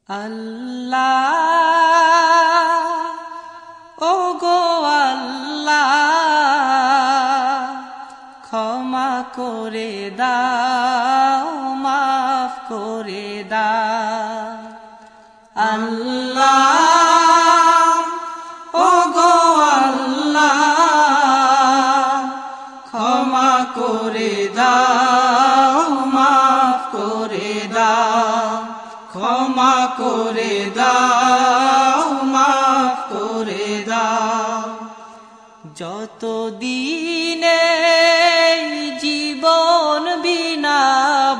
আল্লাহ ওগো আল্লাহ ক্ষমা করে দাও মাফ করে দাও আল্লাহ ওগো আল্লাহ ক্ষমা করে দাও মাফ করে দাও ক্ষমা করে দাও মাফ করে দাও যত দিনে জীবন বিনা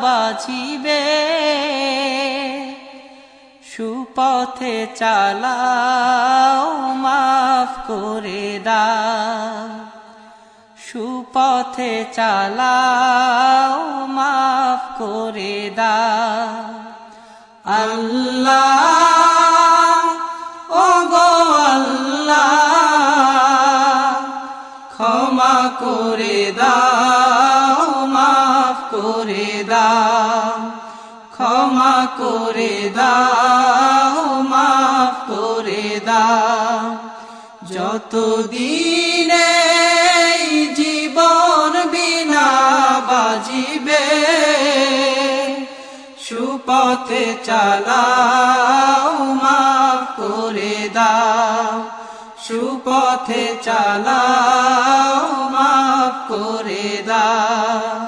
বাঁচিবে সুপথে চালাও মাফ করে দাও সুপথে চালাও মাফ করে দাও আল্লাহ ওগো আল্লাহ ক্ষমা করে দাও মাফ করে দাও ক্ষমা করে দাও মাফ করে দাও যত দিনে জীবন বিনা বাজিবে সুপথে চালাও মাফ করে দাও সুপথে চালাও মাফ করে দাও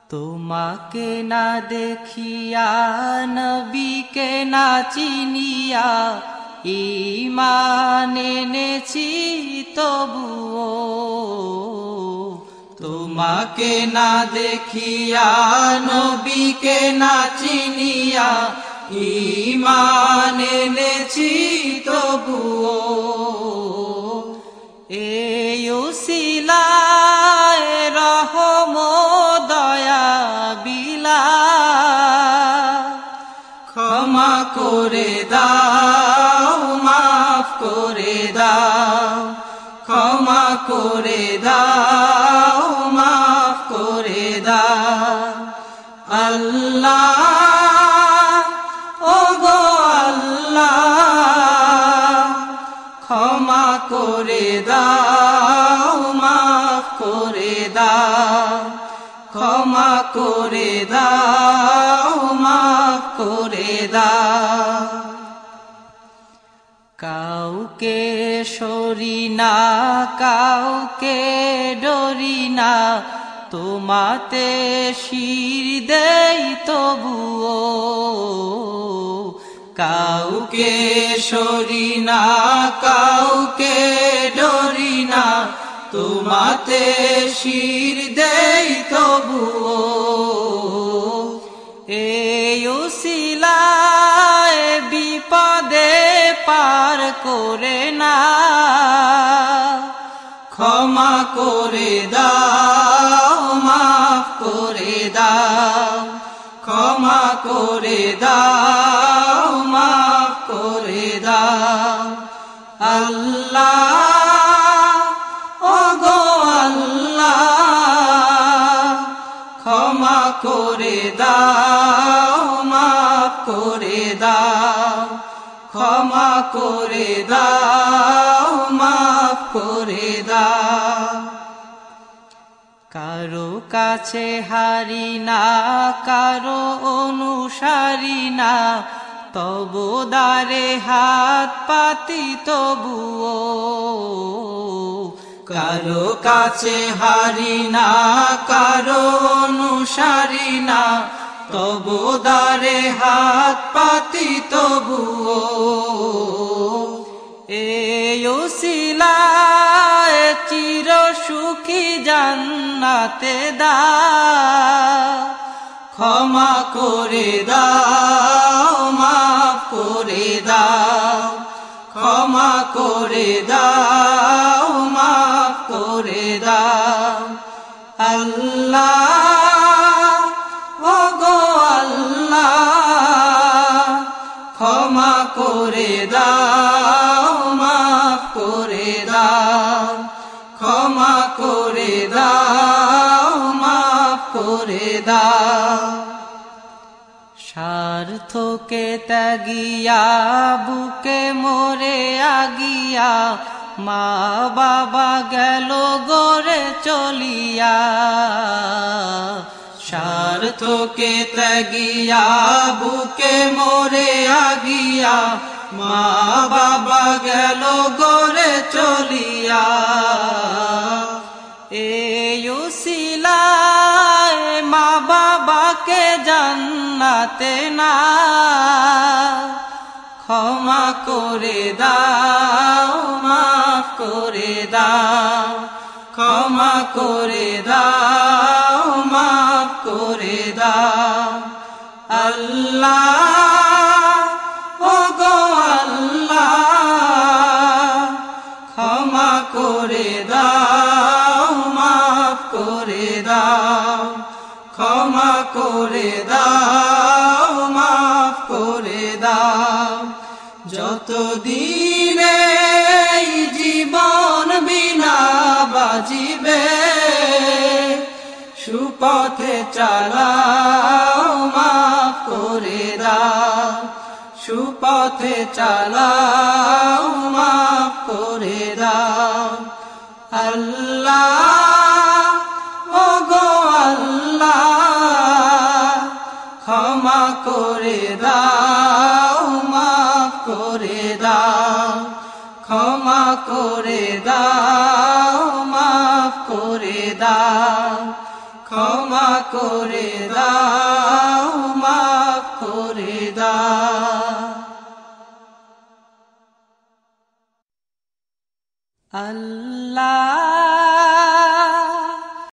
তোমাকে না দেখিয়া নবীকে না চিনিয়া ঈমান এনেছি তবুও তোমাকে না দেখিয়া নবীকে না চিনিয়া ঈমান এনেছি তবুও এই উসিলায় রহম দয়া বিলা ক্ষমা করে দাও মাফ করে দাও ক্ষমা করে দাও মাফ করে দাও আল্লাহ ওগো আল্লাহ ক্ষমা করে দাও মাফ করে দাও ক্ষমা করে দাও মাফ করে দাও কাউকে সরি না কাউকে ডরি না তোমাতে শির দেই তবুও কাউকে সরি না কাউকে ডরি না তোমাতে শির দেই তবুও এই উসিলায় বিপদে পার করে না ক্ষমা করে দাও মাফ করে দাও ক্ষমা করে দাও মাফ করে দাও আল্লাহ ওগো আল্লাহ ক্ষমা করে দাও মাফ করে দাও ক্ষমা করে দাও মাফ করে দাও কারো কাছে হারি না কারো অনুসারী না তবু দ্বারে হাত পাতি তবুও কারো কাছে হারি না কারো অনুসারী না তবু দ্বারে হাত পাতি তবুও এই উসিলায় চির সুখী জান্নাতে দাও ক্ষমা করে দাও মাফ করে দাও ক্ষমা করে দাও মাফ করে দাও আল্লাহ ওগো আল্লাহ ক্ষমা করে দাও মাফ করে দাও ক্ষমা করে দাও মাফ করে দাও স্বার্থকে ত্যাগিয়া বুকে মোরে আগিয়া মা বাবা গেল গড়ে চলিয়া। স্বার্থকে ত্যাগিয়া বুকে মোরে আগিয়া মা বাবা গেল গড়ে চলিয়া। এই উসিলায় মা বাবাকে জান্নাতে না ক্ষমা করে দাও, মাফ করে দাও, ক্ষমা করে দাও, মাফ করে দাও। আল্লাহ ও গো আল্লাহ, ক্ষমা করে দাও, মাফ করে দাও, ক্ষমা করে দাও, মাফ করে দাও। যতদিনে এই জীবন বিনা বাজিবে সুপথে চালাও, মাফ করে দাও, সুপথে চালাও, মাফ করে দাও। আল্লাহ ও গো আল্লাহ, ক্ষমা করে দাও, মাফ করে দাও, ক্ষমা করে দাও, মাফ করে দাও, ক্ষমা করে দাও।